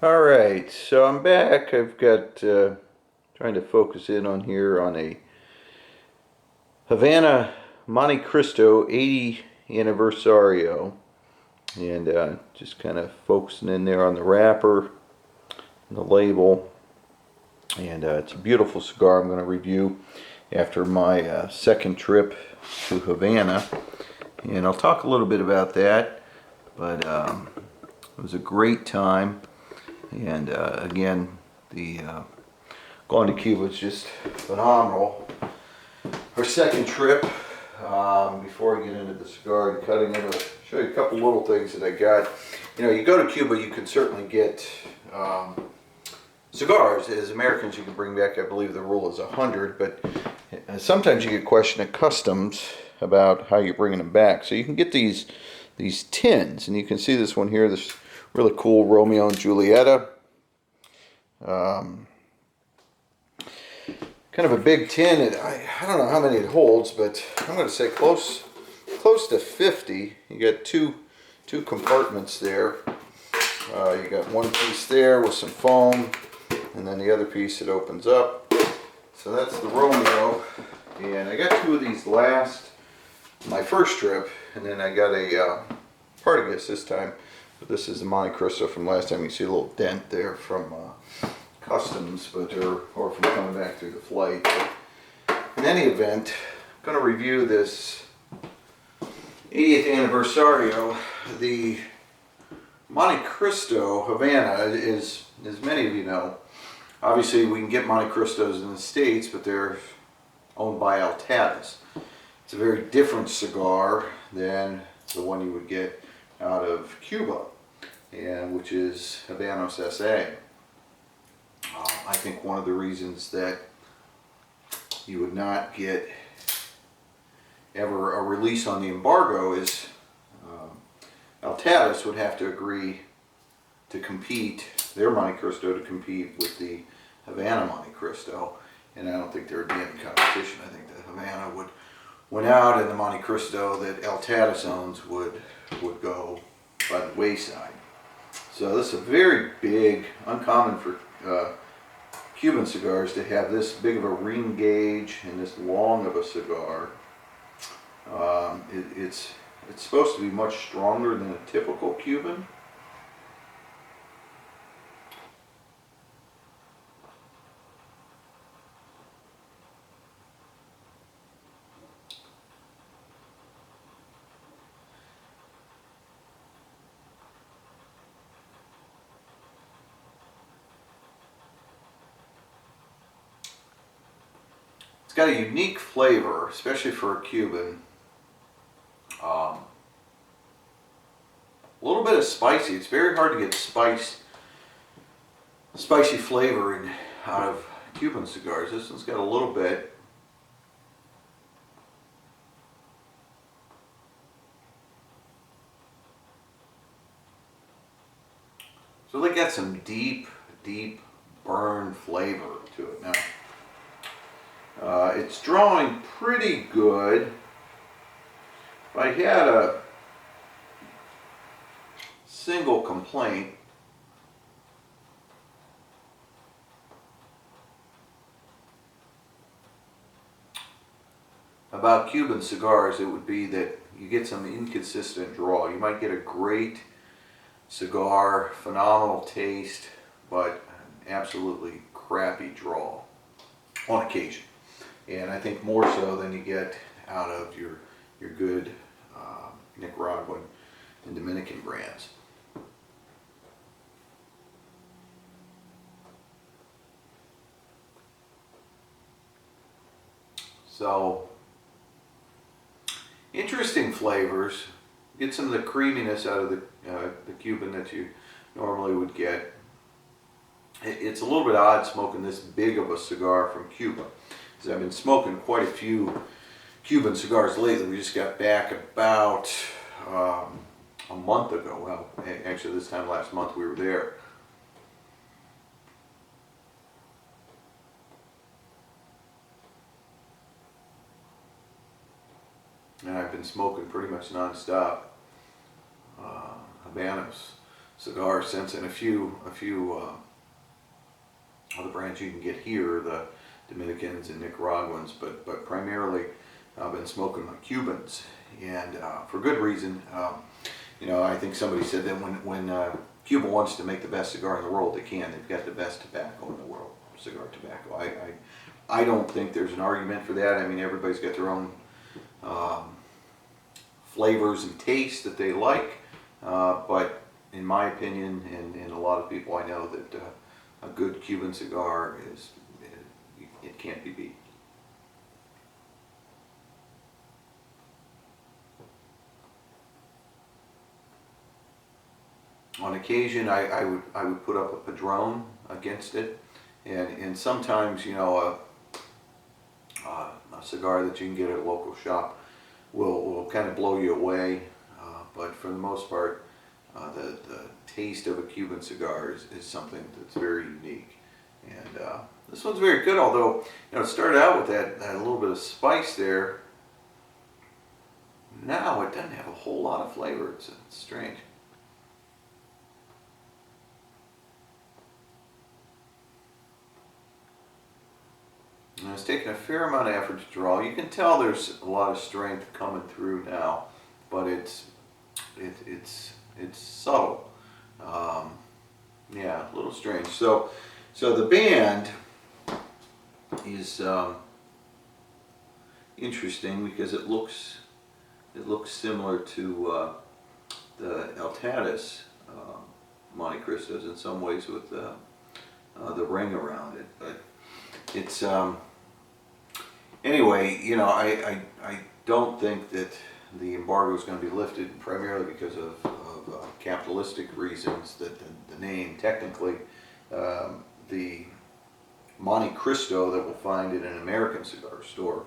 All right, so I'm back. I've got trying to focus in on here on a Havana Montecristo 80 Aniversario, and just kind of focusing in there on the wrapper and the label. And it's a beautiful cigar I'm going to review after my second trip to Havana, and I'll talk a little bit about that. But it was a great time, and again, the going to Cuba is just phenomenal. Our second trip, before I get into the cigar and cutting it, I'll show you a couple little things that I got. You know, you go to Cuba, you can certainly get cigars. As Americans, you can bring back, I believe the rule is 100, but sometimes you get questioned at customs about how you're bringing them back. So you can get these tins, and you can see this one here, this really cool Romeo and Julieta. Kind of a big tin. I don't know how many it holds, but I'm going to say close to 50. You got two compartments there. You got one piece there with some foam, and then the other piece it opens up. So that's the Romeo, and I got two of these my first trip, and then I got a Partagas this time. But this is the Montecristo from last time. You see a little dent there from customs, or from coming back through the flight. But in any event, I'm going to review this 80th Aniversario. The Montecristo Havana is, as many of you know, obviously we can get Montecristos in the States, but they're owned by Altadas. It's a very different cigar than the one you would get out of Cuba, and which is Habanos SA. I think one of the reasons that you would not get ever a release on the embargo is Altadas would have to agree to compete, their Montecristo to compete with the Havana Montecristo, and I don't think there would be any competition. I think the Havana would win out, and the Montecristo that Altadas owns would go by the wayside. So this is a very big, uncommon for Cuban cigars to have this big of a ring gauge and this long of a cigar. It's supposed to be much stronger than a typical Cuban. It's got a unique flavor, especially for a Cuban. A little bit of spicy. It's very hard to get spicy flavor out of Cuban cigars. This one's got a little bit. So they got some deep burn flavor to it now. It's drawing pretty good. If I had a single complaint, about Cuban cigars, it would be that you get some inconsistent draw. You might get a great cigar, phenomenal taste, but absolutely crappy draw on occasion. And I think more so than you get out of your good Nicaraguan and Dominican brands. So, interesting flavors. Get some of the creaminess out of the Cuban that you normally would get. It's a little bit odd smoking this big of a cigar from Cuba, because I've been smoking quite a few Cuban cigars lately. We just got back about a month ago. Well, actually this time last month we were there. And I've been smoking pretty much non-stop Habanos. cigar since, and a few other brands you can get here, the Dominicans and Nicaraguans, but primarily I've been smoking my Cubans, and for good reason. You know, I think somebody said that when Cuba wants to make the best cigar in the world, they can. They've got the best tobacco in the world, cigar tobacco. I don't think there's an argument for that. I mean, everybody's got their own flavors and tastes that they like, but in my opinion, and a lot of people I know, that a good Cuban cigar it can't be beat. On occasion, I would put up a Padron against it, and sometimes, you know, a cigar that you can get at a local shop will kind of blow you away, but for the most part, the taste of a Cuban cigar is something that's very unique. And this one's very good, although, you know, it started out with that little bit of spice there. Now it doesn't have a whole lot of flavor. It's strange. And it's taken a fair amount of effort to draw. You can tell there's a lot of strength coming through now, but it's subtle. Yeah, a little strange. So the band is interesting because it looks similar to the Altadas Montecristos in some ways, with the ring around it, but it's anyway, you know, I don't think that the embargo is going to be lifted primarily because of capitalistic reasons. That the name, technically, the Montecristo that we'll find in an American cigar store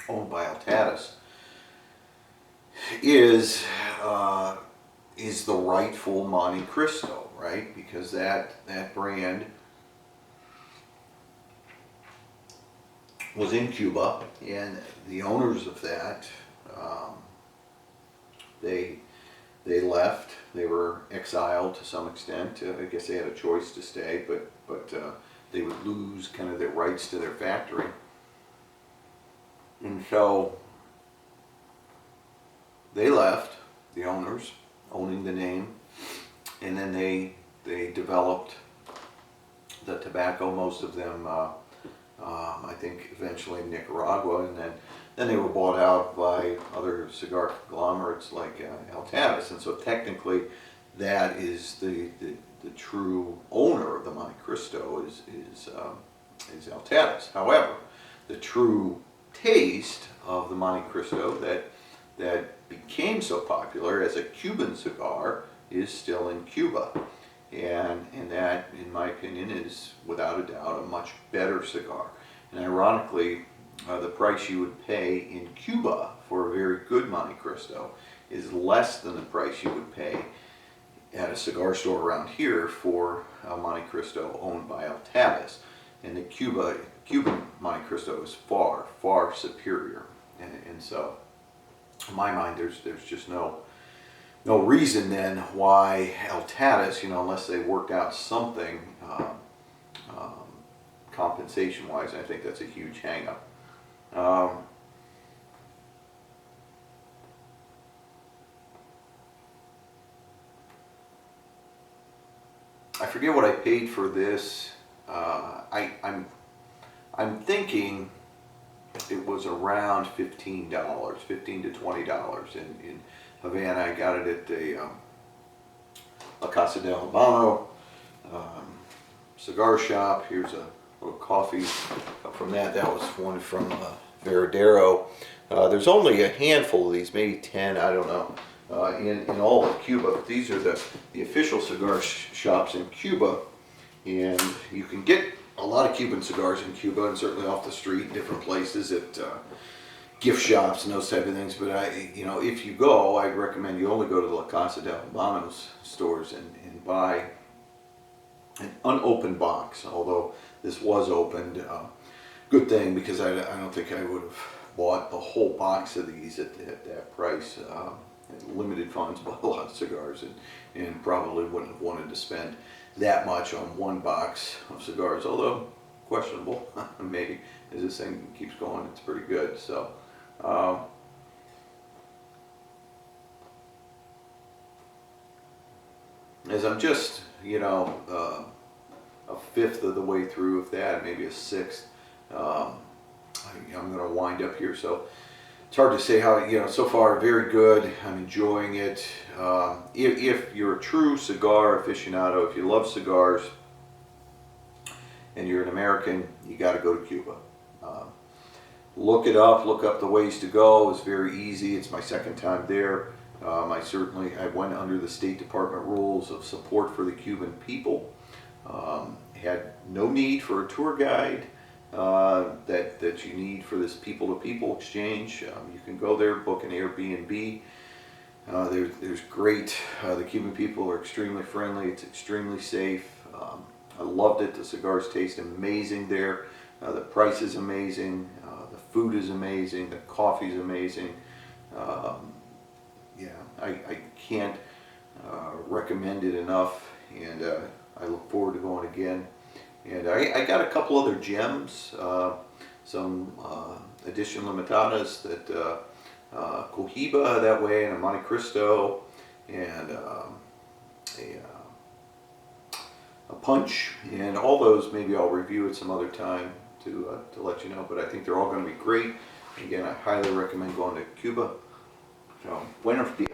owned by Altadas is the rightful Montecristo, right? Because that brand was in Cuba, and the owners of that, they left. They were exiled to some extent. I guess they had a choice to stay, but they would lose kind of their rights to their factory, and so they left. The owners owning the name, and then they developed the tobacco. Most of them. I think eventually Nicaragua, and then they were bought out by other cigar conglomerates like Altadas, and so technically that is the true owner of the Montecristo is Altadas. However, the true taste of the Montecristo that became so popular as a Cuban cigar is still in Cuba. And that, in my opinion, is without a doubt a much better cigar. And ironically, the price you would pay in Cuba for a very good Montecristo is less than the price you would pay at a cigar store around here for a Montecristo owned by Altadas. And the Cuban Montecristo is far, far superior. And so, in my mind, there's just no reason then why Altadas, you know, unless they work out something compensation-wise. I think that's a huge hang-up. I forget what I paid for this. I'm thinking it was around $15, $15 to $20 in Havana. I got it at the La Casa del Habano cigar shop. Here's a little coffee from that. That was one from Veradero. There's only a handful of these, maybe 10, I don't know, in all of Cuba. But these are the official cigar shops in Cuba, and you can get a lot of Cuban cigars in Cuba, and certainly off the street, different places at gift shops and those type of things. But if you go, I'd recommend you only go to the La Casa del Habano's stores and buy an unopened box. Although this was opened, good thing, because I don't think I would have bought the whole box of these at that price. had limited funds, bought a lot of cigars, and probably wouldn't have wanted to spend that much on one box of cigars, although questionable, maybe, as this thing keeps going, it's pretty good. So, as I'm just, a fifth of the way through, if that, maybe a sixth, I'm going to wind up here. So it's hard to say how, so far very good. I'm enjoying it. If you're a true cigar aficionado, if you love cigars and you're an American, you got to go to Cuba. Look it up, look up the ways to go. It's very easy. It's my second time there. I went under the State Department rules of support for the Cuban people. Had no need for a tour guide that you need for this people-to-people exchange. You can go there, book an Airbnb. There's great. The Cuban people are extremely friendly. It's extremely safe. I loved it. The cigars taste amazing there. The price is amazing. The food is amazing. The coffee is amazing. I can't recommend it enough, and I look forward to going again. And I got a couple other gems, some edition limitadas that Cohiba that way, and a Montecristo, and a punch, and all those maybe I'll review at some other time to let you know. But I think they're all going to be great. Again, I highly recommend going to Cuba. So, buenos dias.